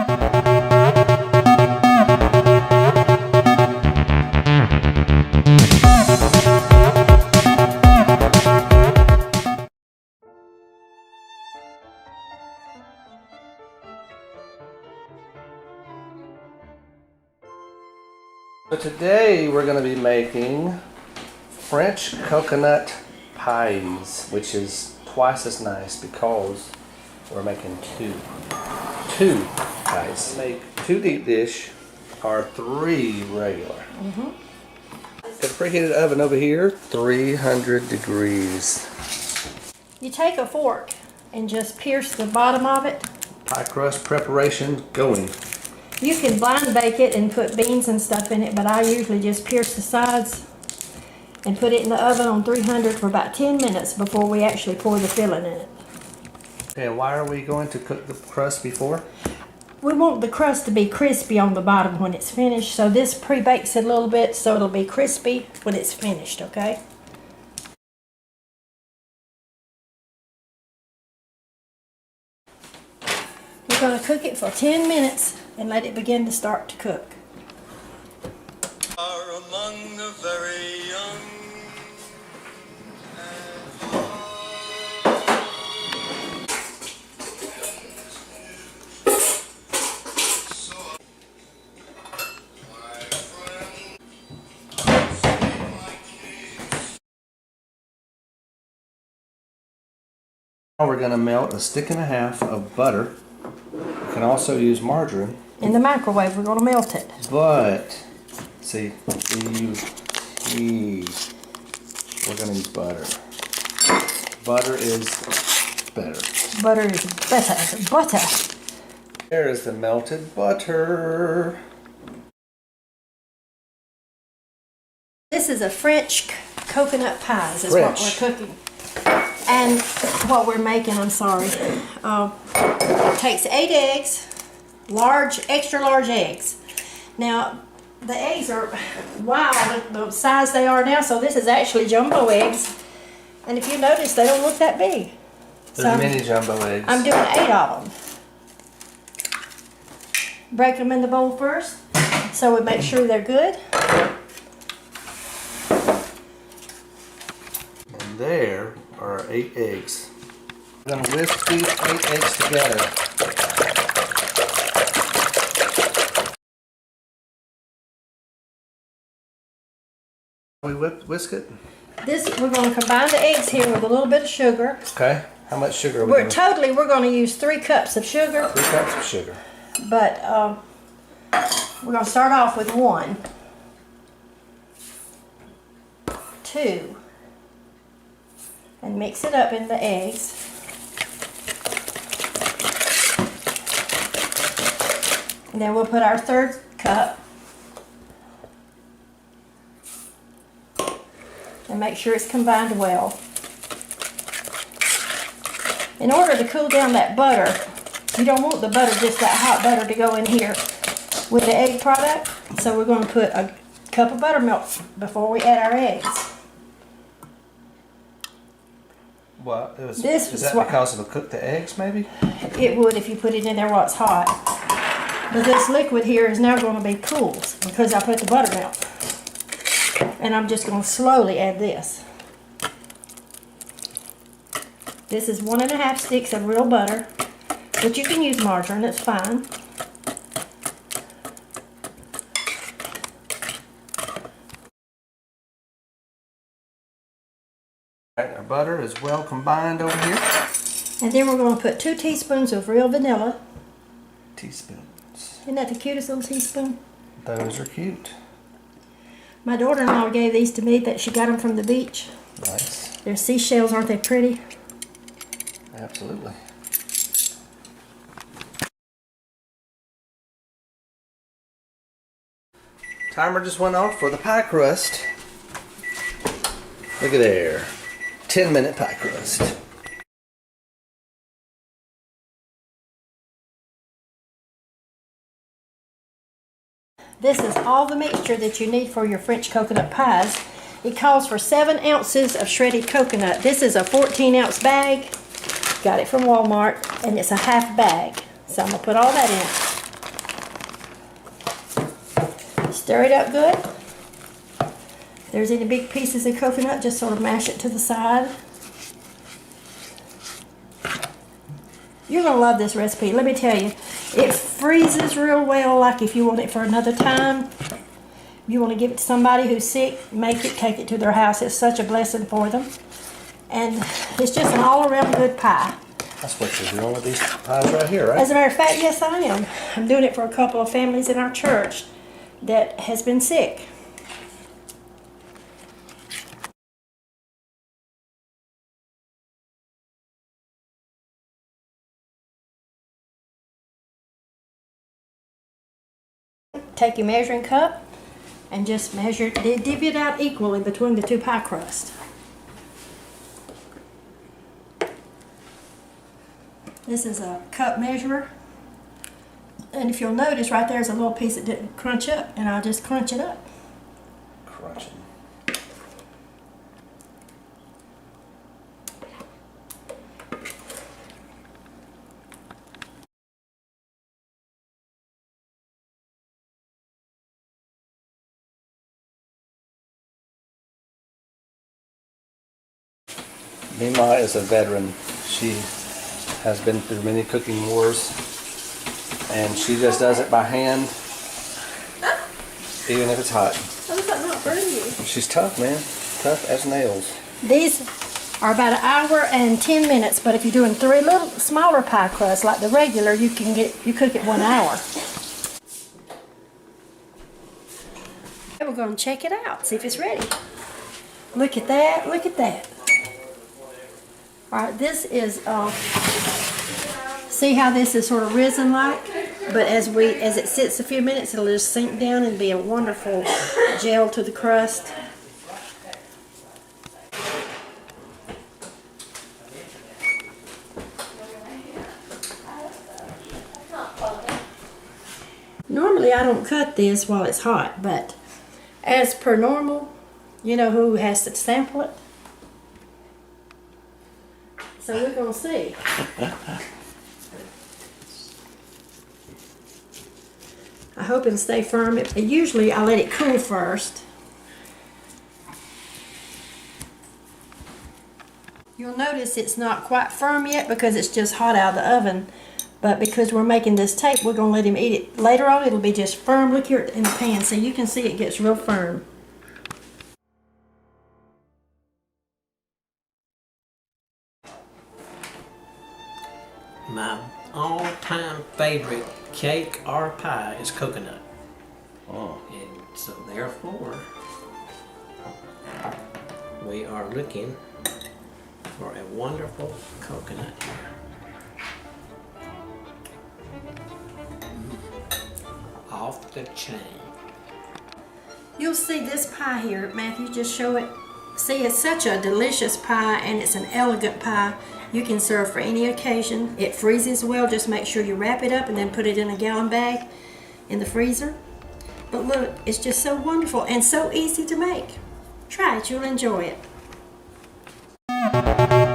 So today we're going to be making French coconut pies, which is twice as nice because we're making two pies. Make 2 deep dish or 3 regular. The preheated oven over here, 300 degrees. You take a fork and just pierce the bottom of it. Pie crust preparation going. You can blind bake it and put beans and stuff in it, but I usually just pierce the sides and put it in the oven on 300 for about 10 minutes before we actually pour the filling in it. Okay, and why are we going to cook the crust before? We want the crust to be crispy on the bottom when it's finished, so this pre-bakes it a little bit so it'll be crispy when it's finished, okay? We're going to cook it for 10 minutes and let it begin to start to cook. Are among the very young. Now we're going to melt a 1.5 stick of butter. You can also use margarine. In the microwave, we're going to melt it. But, see, we use tea. We're going to use butter. Butter is better. Butter is better. Butter. There is the melted butter. This is a French coconut pies is French. what we're cooking. And what we're making, I'm sorry, takes 8 eggs, extra large eggs. Now, the eggs are, wow, the size they are now, so this is actually jumbo eggs. And if you notice, they don't look that big. There's mini jumbo eggs. I'm doing 8 of them. Break them in the bowl first, so we make sure they're good. And there are 8 eggs. I'm going to whisk these 8 eggs together. We whisk it? We're going to combine the eggs here with a little bit of sugar. Okay. How much sugar are we going to We're going to use 3 cups of sugar. 3 cups of sugar. But we're going to start off with 1, 2, and mix it up in the eggs. And then we'll put our 3rd cup and make sure it's combined well. In order to cool down that butter, you don't want the butter, just that hot butter, to go in here with the egg product. So we're going to put a cup of buttermilk before we add our eggs. What? Is that because it'll cook the eggs, maybe? It would if you put it in there while it's hot. But this liquid here is now going to be cool because I put the buttermilk. And I'm just going to slowly add this. This is 1.5 sticks of real butter, but you can use margarine, it's fine. Our butter is well combined over here. And then we're going to put 2 teaspoons of real vanilla. Teaspoons. Isn't that the cutest little teaspoon? Those are cute. My daughter-in-law gave these to me, that she got them from the beach. Nice. They're seashells, aren't they pretty? Absolutely. Timer just went off for the pie crust. Look at there. 10-minute pie crust. This is all the mixture that you need for your French coconut pies. It calls for 7 ounces of shredded coconut. This is a 14-ounce bag. Got it from Walmart, and it's a half bag. So I'm going to put all that in. Stir it up good. If there's any big pieces of coconut, just sort of mash it to the side. You're going to love this recipe. Let me tell you, it freezes real well, like if you want it for another time. You want to give it to somebody who's sick, make it, take it to their house. It's such a blessing for them. And it's just an all-around good pie. That's what you're doing with these pies right here, right? As a matter of fact, yes, I am. I'm doing it for a couple of families in our church that has been sick. Take your measuring cup and just measure it, divvy it out equally between the two pie crusts. This is a cup measurer. And if you'll notice, right there's a little piece that didn't crunch up, and I'll just crunch it up. Crunching. Mima is a veteran. She has been through many cooking wars, and she just does it by hand, even if it's hot. How does that not burn you? She's tough, man. Tough as nails. These are about an hour and 10 minutes, but if you're doing 3 little smaller pie crusts like the regular, you cook it 1 hour. We're going to check it out, see if it's ready. Look at that, look at that. Alright, this is, see how this is sort of risen like? But as it sits a few minutes, it'll just sink down and be a wonderful gel to the crust. Normally I don't cut this while it's hot, but as per normal, you know who has to sample it? So we're going to see. I hope it'll stay firm. Usually I let it cool first. You'll notice it's not quite firm yet because it's just hot out of the oven. But because we're making this tape, we're going to let him eat it. Later on, it'll be just firm. Look here in the pan, so you can see it gets real firm. My all-time favorite cake or pie is coconut. Oh. And so therefore, we are looking for a wonderful coconut here. Off the chain. You'll see this pie here, Matthew, just show it. See, it's such a delicious pie, and it's an elegant pie. You can serve for any occasion. It freezes well. Just make sure you wrap it up and then put it in a gallon bag in the freezer. But look, it's just so wonderful and so easy to make. Try it, you'll enjoy it.